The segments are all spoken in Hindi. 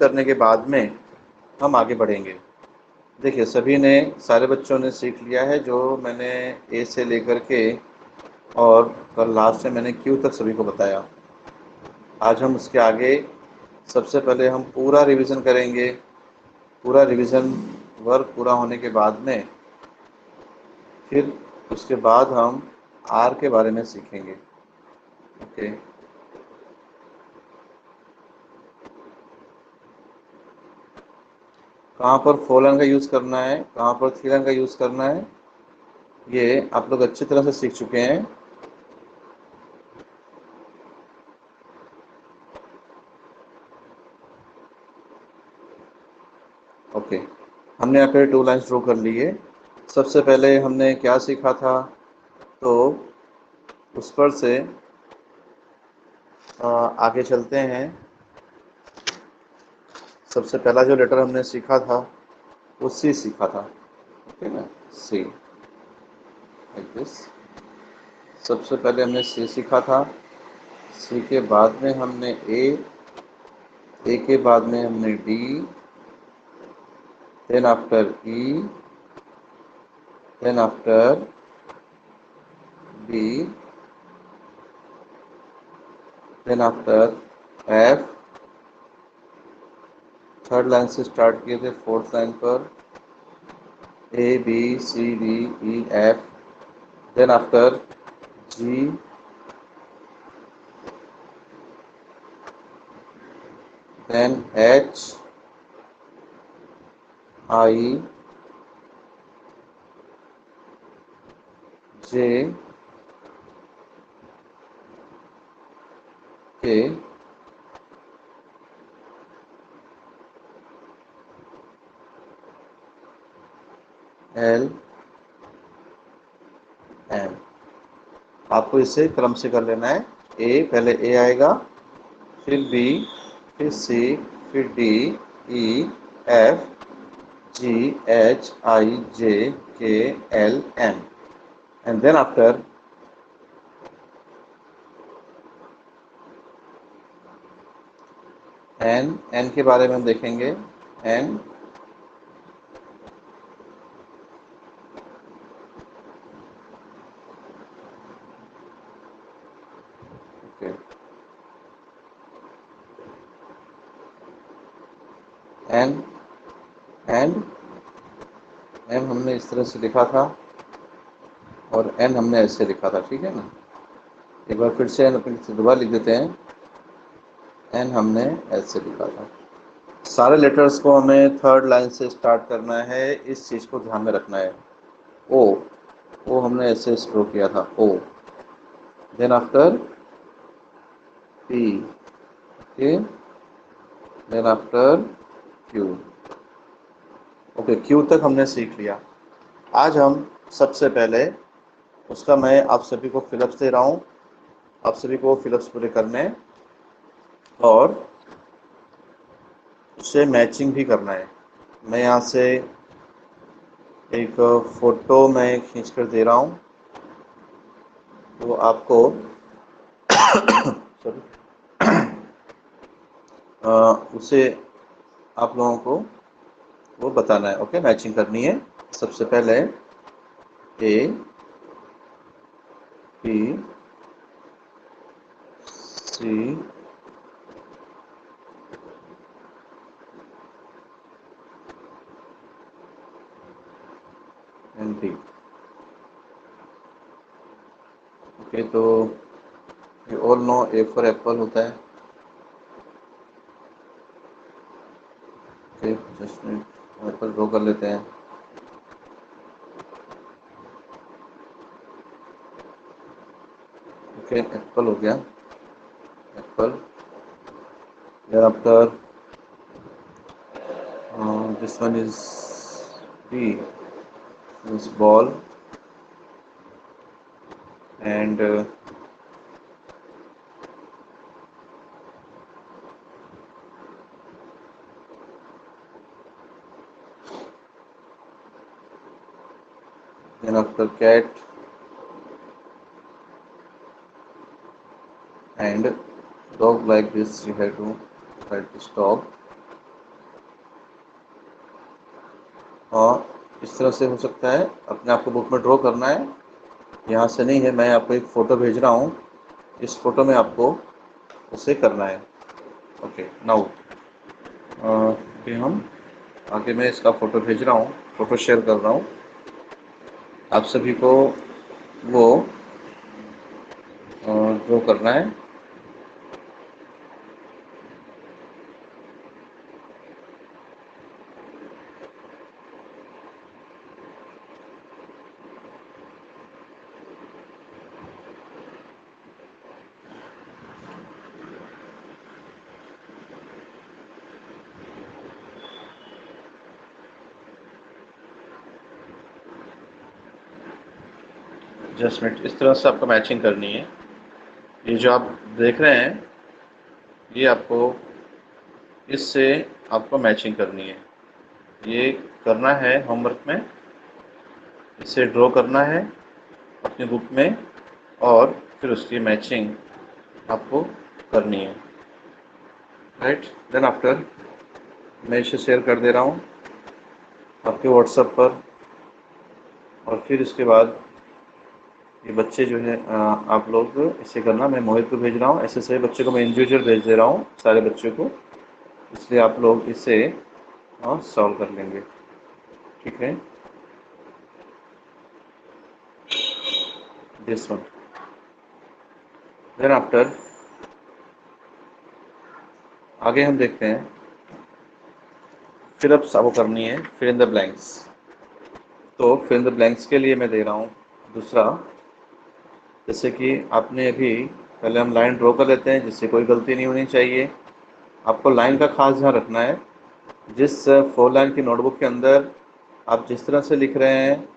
करने के बाद में हम आगे बढ़ेंगे। देखिए सभी ने, सारे बच्चों ने सीख लिया है जो मैंने ए से लेकर के और कल लास्ट में मैंने क्यू तक सभी को बताया। आज हम उसके आगे सबसे पहले हम पूरा रिवीजन करेंगे। पूरा रिवीजन वर्क पूरा होने के बाद में फिर उसके बाद हम आर के बारे में सीखेंगे। ओके, कहाँ पर फोर लाइन का यूज़ करना है, कहाँ पर थ्री लाइन का यूज़ करना है, ये आप लोग अच्छी तरह से सीख चुके हैं। ओके, हमने यहाँ पे टू लाइन्स ड्रॉ कर ली है। सबसे पहले हमने क्या सीखा था, तो उस पर से आगे चलते हैं। सबसे पहला जो लेटर हमने सीखा था वो सी सीखा था। ओके ना, सी लाइक दिस। सबसे पहले हमने सी सीखा था। सी के बाद में हमने ए के बाद में हमने D, then after E, then after B, then after F. Third line से स्टार्ट किए थे, फोर्थ लाइन पर A B C D E F, then after G, then H I J K L M. आपको इसे क्रम से कर लेना है। ए, पहले ए आएगा, फिर बी, फिर सी, फिर D, E, F, G, H, I, J, K, L, M, and then after N. N के बारे में हम देखेंगे। N, okay, N and M हमने इस तरह से लिखा था और एन हमने ऐसे लिखा था, ठीक है ना। एक बार फिर से एन अपने से दोबारा लिख देते हैं। एन हमने ऐसे लिखा था। सारे लेटर्स को हमें थर्ड लाइन से स्टार्ट करना है, इस चीज़ को ध्यान में रखना है। ओ, ओ हमने ऐसे स्ट्रो किया था, O, then after P, okay, then after Q. Okay, Q तक हमने सीख लिया। आज हम सबसे पहले उसका मैं आप सभी को फिलअप्स दे रहा हूँ। आप सभी को फिलअप्स पूरे करने हैं और उससे मैचिंग भी करना है। मैं यहाँ से एक फ़ोटो मैं खींच कर दे रहा हूँ, तो आपको सॉरी उसे आप लोगों को वो बताना है। ओके, मैचिंग करनी है। सबसे पहले A B C and D. Okay, तो you all know A for apple होता है। ओके, जस्ट एप्पल ड्रॉ कर लेते हैं। ओके, एप्पल हो गया, apple. Then after this one is B, is ball, and then after cat and dog, like this you have to write this dog. और इस तरह से हो सकता है, अपने आप को बुक में ड्रॉ करना है। यहाँ से नहीं है, मैं आपको एक फ़ोटो भेज रहा हूँ, इस फ़ोटो में आपको उसे करना है। ओके नाउ फिर हम आगे, मैं इसका फ़ोटो भेज रहा हूँ, फ़ोटो शेयर कर रहा हूँ आप सभी को। वो ड्रॉ करना है। जस्ट मिनट, इस तरह से आपको मैचिंग करनी है। ये जो आप देख रहे हैं, ये आपको इससे आपको मैचिंग करनी है। ये करना है होमवर्क में, इसे ड्रॉ करना है अपनी बुक में, और फिर उसकी मैचिंग आपको करनी है। राइट, देन आफ्टर मैं इसे शेयर कर दे रहा हूँ आपके व्हाट्सएप पर। और फिर इसके बाद ये बच्चे जो है, आप लोग इसे करना। मैं मोहित को भेज रहा हूँ, ऐसे सभी बच्चों को मैं इंडिविजुअल भेज दे रहा हूँ, सारे बच्चों को, इसलिए आप लोग इसे सॉल्व कर लेंगे। ठीक है, दिस वन। देन आफ्टर आगे हम देखते हैं, फिर अब वो करनी है फिल इन द ब्लैंक्स। तो फिल इन द ब्लैंक्स के लिए मैं दे रहा हूँ दूसरा। जैसे कि आपने अभी, पहले हम लाइन ड्रॉ कर लेते हैं जिससे कोई गलती नहीं होनी चाहिए। आपको लाइन का खास ध्यान रखना है। जिस 4 लाइन की नोटबुक के अंदर आप जिस तरह से लिख रहे हैं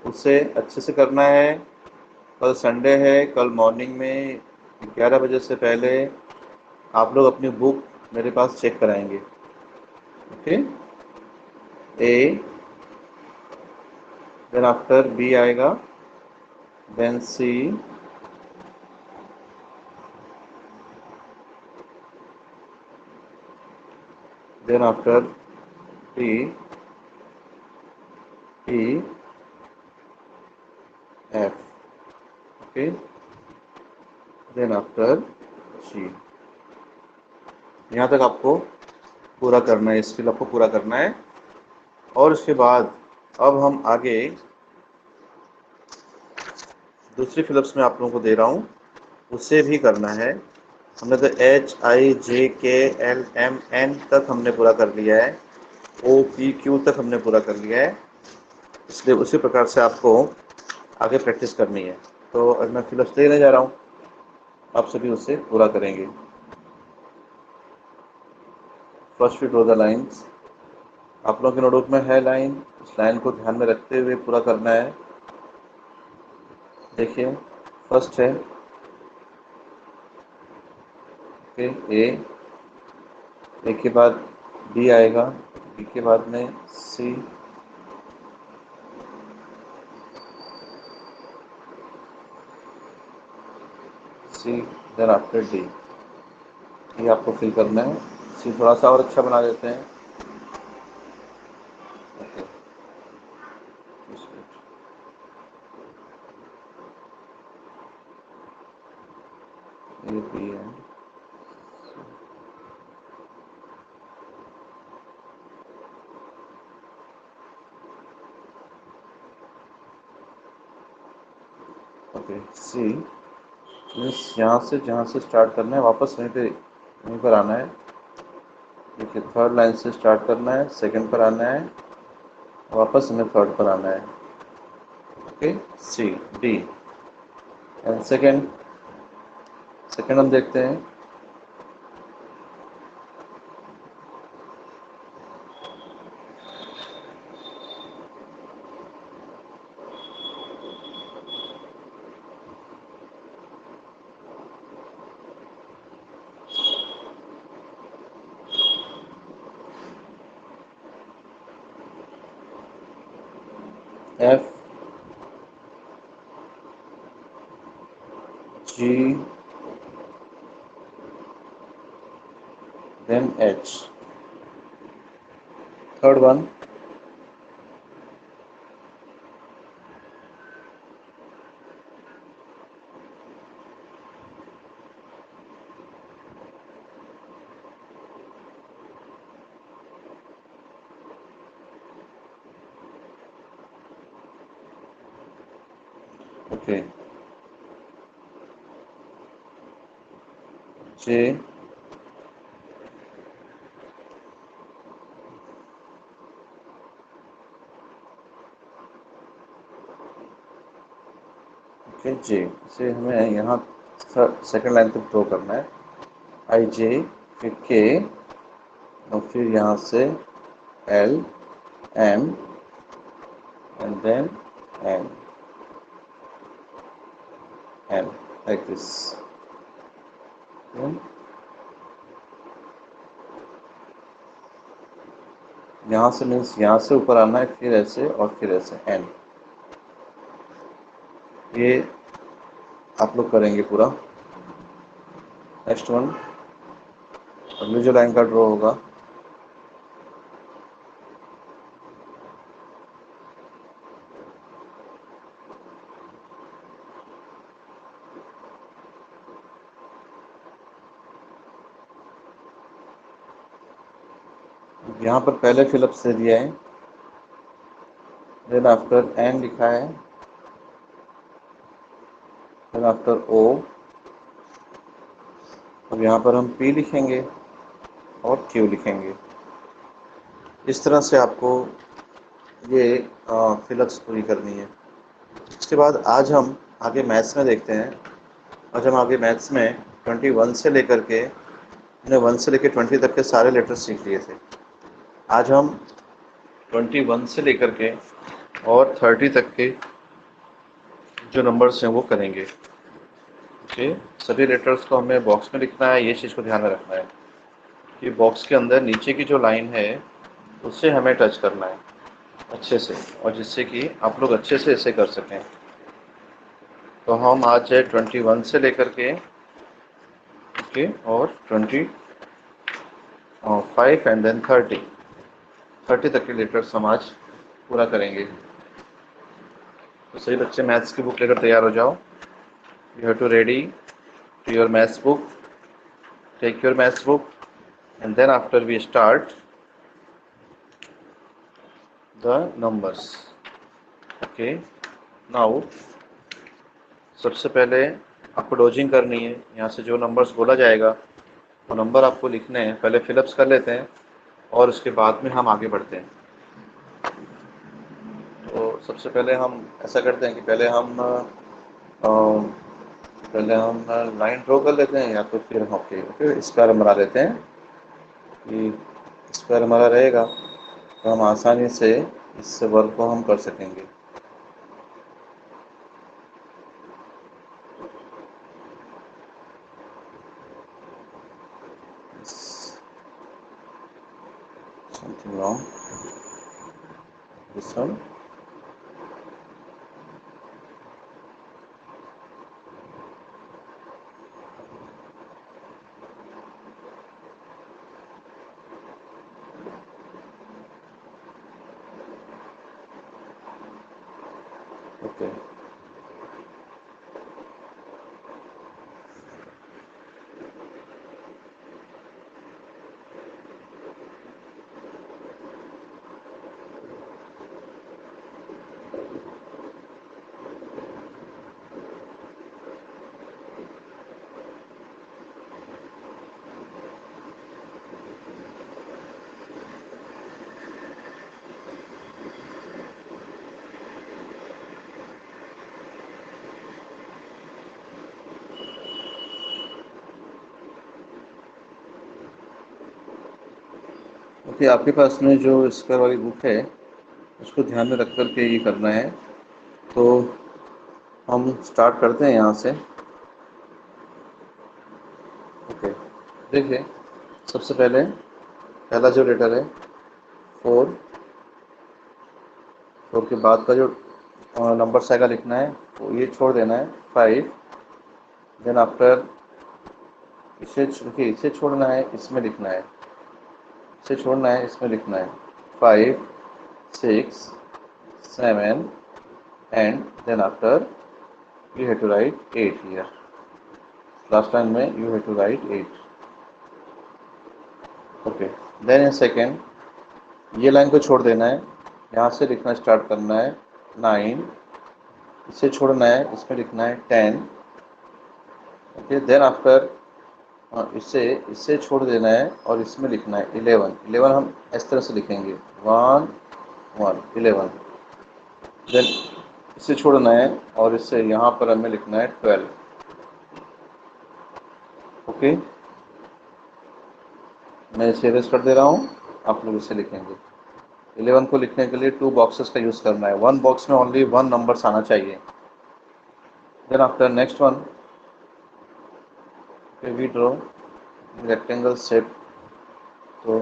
उसे अच्छे से करना है। कल संडे है, कल मॉर्निंग में 11 बजे से पहले आप लोग अपनी बुक मेरे पास चेक कराएंगे। ओके, ए, देन आफ्टर बी आएगा, देन सी, then after D, E, F. Okay, then after जी। यहाँ तक आपको पूरा करना है, स्किल आपको पूरा करना है। और उसके बाद अब हम आगे दूसरी फिलिप्स में आप लोगों को दे रहा हूँ, उसे भी करना है। हमने तो H I J K L M N तक हमने पूरा कर लिया है, ओ पी क्यू तक हमने पूरा कर लिया है, इसलिए उसी प्रकार से आपको आगे प्रैक्टिस करनी है। तो अब मैं फिलिप्स देने जा रहा हूँ, आप सभी उससे पूरा करेंगे। First we draw the lines. आप लोगों के नोटबुक में है लाइन, उस लाइन को ध्यान में रखते हुए पूरा करना है। देखिए, फर्स्ट है ए, ए के बाद बी आएगा, बी के बाद में सी, सी, देन आफ्टर डी। ये आपको फिल करना है। सी थोड़ा सा और अच्छा बना देते हैं। Okay, A B and okay, C means यहाँ से जहाँ से स्टार्ट करना है वापस वहीं पर आना है। देखिए, थर्ड लाइन से स्टार्ट करना है, सेकंड पर आना है, वापस हमें थर्ड पर आना है। Okay, C, D and second. Second हम देखते हैं, F, G, then H. Third one, okay, J, okay J, इसे हमें यहाँ सेकंड लाइन तक ड्रॉ करना है। आई जे, फिर के, और फिर यहाँ से L, M, and then N, N, like this. यहाँ से मीन्स यहाँ से ऊपर आना है, फिर ऐसे और फिर ऐसे एन। ये आप लोग करेंगे पूरा। नेक्स्ट वन, अगली जो लाइन का ड्रॉ होगा, यहाँ पर पहले फिलअप से दिया है, देन आफ्टर एन लिखा है, देन आफ्टर ओ, और यहाँ पर हम पी लिखेंगे और क्यू लिखेंगे। इस तरह से आपको ये फिलअप्स पूरी करनी है। इसके बाद आज हम आगे मैथ्स में देखते हैं। आज हम आगे मैथ्स में 21 से लेकर के, हमने 1 से लेकर 20 तक के सारे लेटर्स सीख लिए थे। आज हम 21 से लेकर के और 30 तक के जो नंबर्स हैं वो करेंगे। ओके, सभी लेटर्स को हमें बॉक्स में लिखना है। ये चीज़ को ध्यान में रखना है कि बॉक्स के अंदर नीचे की जो लाइन है उससे हमें टच करना है अच्छे से, और जिससे कि आप लोग अच्छे से इसे कर सकें। तो हम आज 21 से लेकर के ओके और 25 एंड देन 30 तक के लेटर्स हम आज पूरा करेंगे। तो सही बच्चे मैथ्स की बुक लेकर तैयार हो जाओ। You have to ready to your maths book, take your maths book, and then after we start the numbers. Okay, now सबसे पहले आपको डोजिंग करनी है। यहाँ से जो नंबर्स बोला जाएगा वो नंबर आपको लिखने हैं। पहले फिलअप्स कर लेते हैं और उसके बाद में हम आगे बढ़ते हैं। तो सबसे पहले हम ऐसा करते हैं कि पहले हम लाइन ड्रॉ कर लेते हैं, या तो फिर ओके स्क्वायर बना लेते हैं कि स्क्वायर हमारा रहेगा तो हम आसानी से इस वर्क को हम कर सकेंगे। Something wrong. This one. Okay. Okay, आपके पास में जो स्क्वायर वाली बुक है उसको ध्यान में रख कर के ये करना है। तो हम स्टार्ट करते हैं यहाँ से। ओके, देखिए सबसे पहले पहला जो लेटर है 4, 4 के बाद का जो नंबर आएगा लिखना है तो ये छोड़ देना है 5, देन आफ्टर इसे छोड़ना है, इसमें लिखना है, इसे छोड़ना है, इसमें लिखना है 5, 6, 7 and then after you have to write 8 here. Last line में you have to write 8. Okay. Then in second ये लाइन को छोड़ देना है, यहाँ से लिखना स्टार्ट करना है 9, इसे छोड़ना है, इसमें लिखना है 10। ओके, देन आफ्टर इससे इससे छोड़ देना है और इसमें लिखना है 11। 11 हम इस तरह से लिखेंगे 1 1 11। देन इसे छोड़ना है और इससे यहाँ पर हमें लिखना है 12। ओके, मैं इसे इरेज कर दे रहा हूँ, आप लोग इसे लिखेंगे। 11 को लिखने के लिए 2 बॉक्सेस का यूज़ करना है, 1 बॉक्स में ओनली 1 नंबर्स आना चाहिए। Then after next one we draw rectangle shape. तो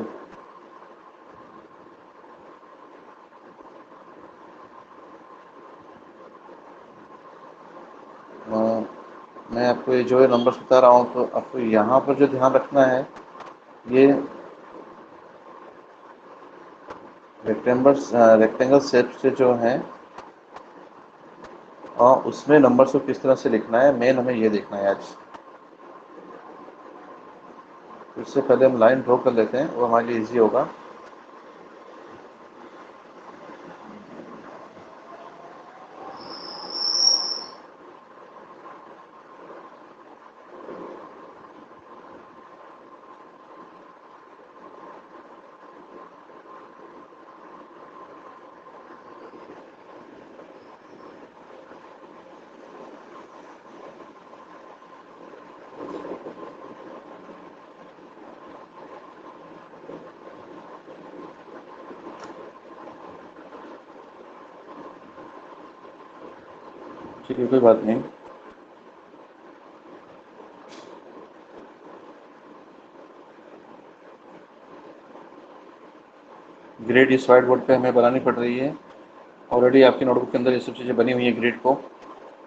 मैं आपको ये जो नंबर्स बता रहा हूँ, तो आपको यहाँ पर जो ध्यान रखना है, ये रेक्टेंगल शेप से जो है उसमें नंबर्स को किस तरह से लिखना है, मेन हमें ये देखना है आज। इससे पहले हम लाइन ड्रॉ कर लेते हैं, वो हमारे लिए ईजी होगा। ठीक है, कोई बात नहीं। ग्रिड इस व्हाइट बोर्ड पे हमें बनानी पड़ रही है। ऑलरेडी आपकी नोटबुक के अंदर ये सब चीज़ें बनी हुई हैं ग्रिड को।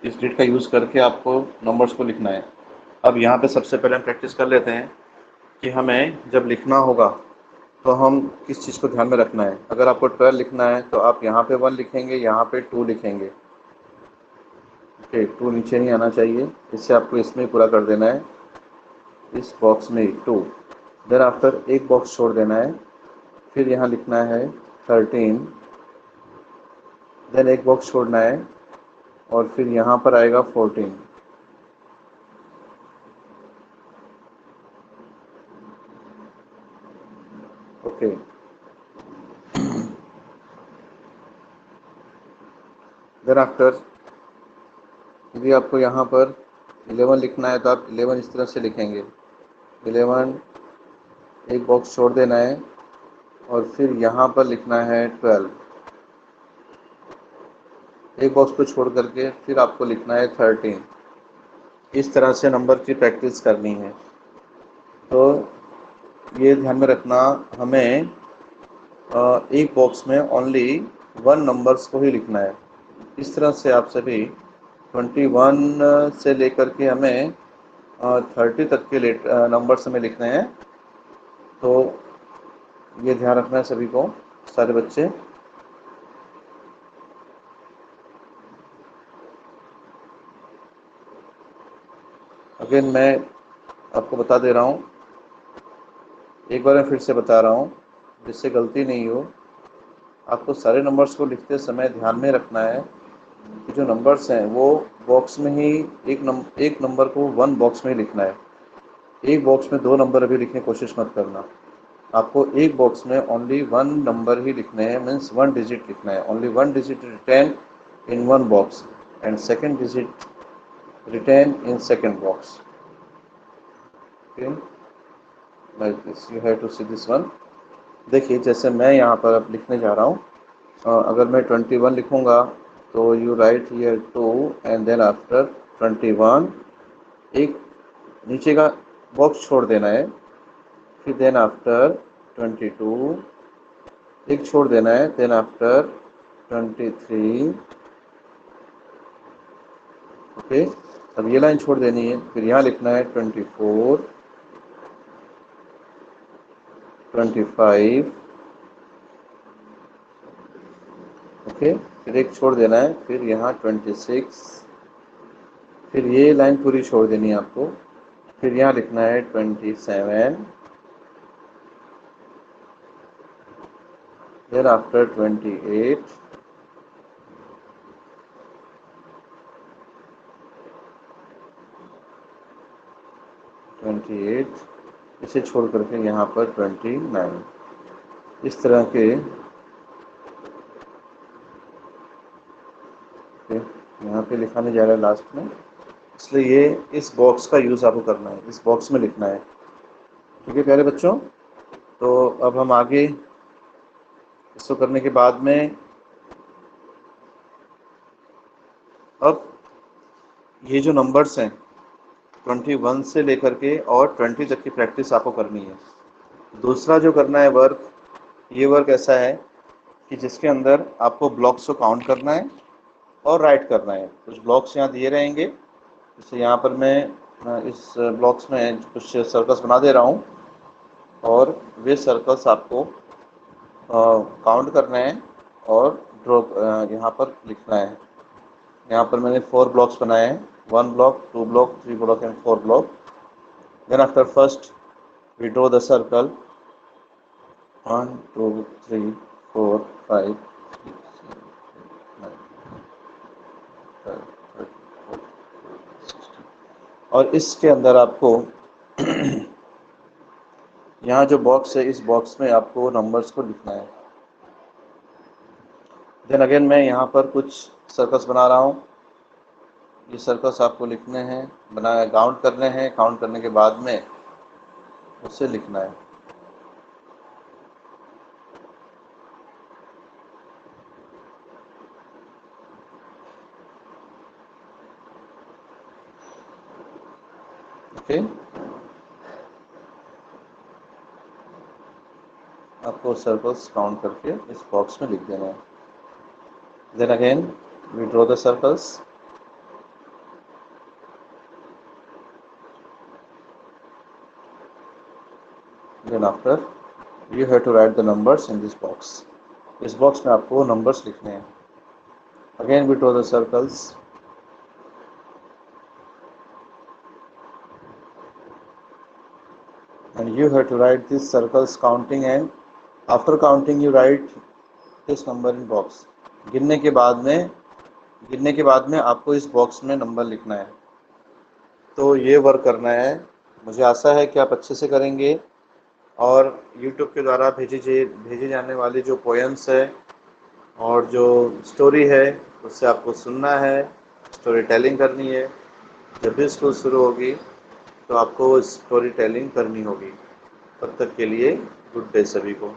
इस ग्रिड का यूज़ करके आपको नंबर्स को लिखना है। अब यहाँ पे सबसे पहले हम प्रैक्टिस कर लेते हैं कि हमें जब लिखना होगा तो हम किस चीज़ को ध्यान में रखना है। अगर आपको 12 लिखना है तो आप यहाँ पे 1 लिखेंगे, यहाँ पे 2 लिखेंगे। ओके, 2 नीचे नहीं आना चाहिए, इससे आपको इसमें ही पूरा कर देना है, इस बॉक्स में ही 2। देन आफ्टर एक बॉक्स छोड़ देना है, फिर यहाँ लिखना है 13। देन एक बॉक्स छोड़ना है और फिर यहाँ पर आएगा 14। ओके, देन आफ्टर यदि आपको यहाँ पर 11 लिखना है तो आप 11 इस तरह से लिखेंगे, 11 एक बॉक्स छोड़ देना है और फिर यहाँ पर लिखना है 12। एक बॉक्स को छोड़ करके फिर आपको लिखना है 13। इस तरह से नंबर की प्रैक्टिस करनी है। तो ये ध्यान में रखना, हमें एक बॉक्स में ओनली 1 नंबर्स को ही लिखना है। इस तरह से आप सभी 21 से लेकर के हमें 30 तक के नंबर्स हमें लिखने हैं। तो ये ध्यान रखना है सभी को, सारे बच्चे। अगेन मैं आपको बता दे रहा हूँ, एक बार मैं फिर से बता रहा हूँ जिससे गलती नहीं हो। आपको सारे नंबर्स को लिखते समय ध्यान में रखना है कि जो नंबर्स हैं वो बॉक्स में ही एक नंबर को 1 बॉक्स में ही लिखना है। एक बॉक्स में 2 नंबर अभी लिखने की कोशिश मत करना। आपको एक बॉक्स में ओनली 1 नंबर ही लिखने हैं, मीन्स 1 डिजिट लिखना है। Only 1 digit written in 1 box and second digit written in second box. Like this, you have to see this one. देखिए, जैसे मैं यहाँ पर अब लिखने जा रहा हूँ, अगर मैं 21 लिखूँगा तो you write here 2 and then after 21 एक नीचे का बॉक्स छोड़ देना है, फिर देन आफ्टर 22 एक छोड़ देना है, देन आफ्टर 23। ओके, अब ये लाइन छोड़ देनी है, फिर यहाँ लिखना है 24 25। ओके, फिर एक छोड़ देना है, फिर यहाँ 26। फिर ये लाइन पूरी छोड़ देनी है आपको, फिर यहाँ लिखना है 27। Then after 28। 28, इसे छोड़ करके यहाँ पर 29, इस तरह के यहाँ पे लिखा नहीं जा रहा है लास्ट में, इसलिए ये इस बॉक्स का यूज़ आपको करना है, इस बॉक्स में लिखना है। ठीक है प्यारे बच्चों, तो अब हम आगे इसको करने के बाद में अब ये जो नंबर्स हैं 21 से लेकर के और 20 तक की प्रैक्टिस आपको करनी है। दूसरा जो करना है वर्क, ये वर्क ऐसा है कि जिसके अंदर आपको ब्लॉक्स को काउंट करना है और राइट करना है। कुछ ब्लॉक्स यहाँ दिए रहेंगे, जैसे यहाँ पर मैं इस ब्लॉक्स में कुछ सर्कल्स बना दे रहा हूँ और वे सर्कल्स आपको काउंट करना है और ड्रॉ यहाँ पर लिखना है। यहाँ पर मैंने 4 ब्लॉक्स बनाए हैं, 1 block, 2 block, 3 block and 4 block. Then after first we draw the circle 1 2 3 4 5 और इसके अंदर आपको यहाँ जो बॉक्स है, इस बॉक्स में आपको नंबर्स को लिखना है। देन अगेन मैं यहाँ पर कुछ सर्कल्स बना रहा हूँ, ये सर्कल्स आपको लिखने हैं, काउंट करने हैं, काउंट करने के बाद में उससे लिखना है। ओके, आपको सर्कल्स काउंट करके इस बॉक्स में लिख देना है। Then again we draw the circles. Then after you have to write the numbers in this box. इस बॉक्स में आपको नंबर्स लिखने हैं। Again we draw the circles. And you have to write these circles counting, and after counting you write this number in box. गिनने के बाद में आपको इस बॉक्स में नंबर लिखना है। तो ये वर्क करना है। मुझे आशा है कि आप अच्छे से करेंगे और YouTube के द्वारा भेजे जाने वाले जो पोएम्स है और जो स्टोरी है उससे आपको सुनना है, स्टोरी टेलिंग करनी है। जब भी स्कूल शुरू होगी तो आपको स्टोरी टेलिंग करनी होगी। तब तक के लिए गुड डे सभी को।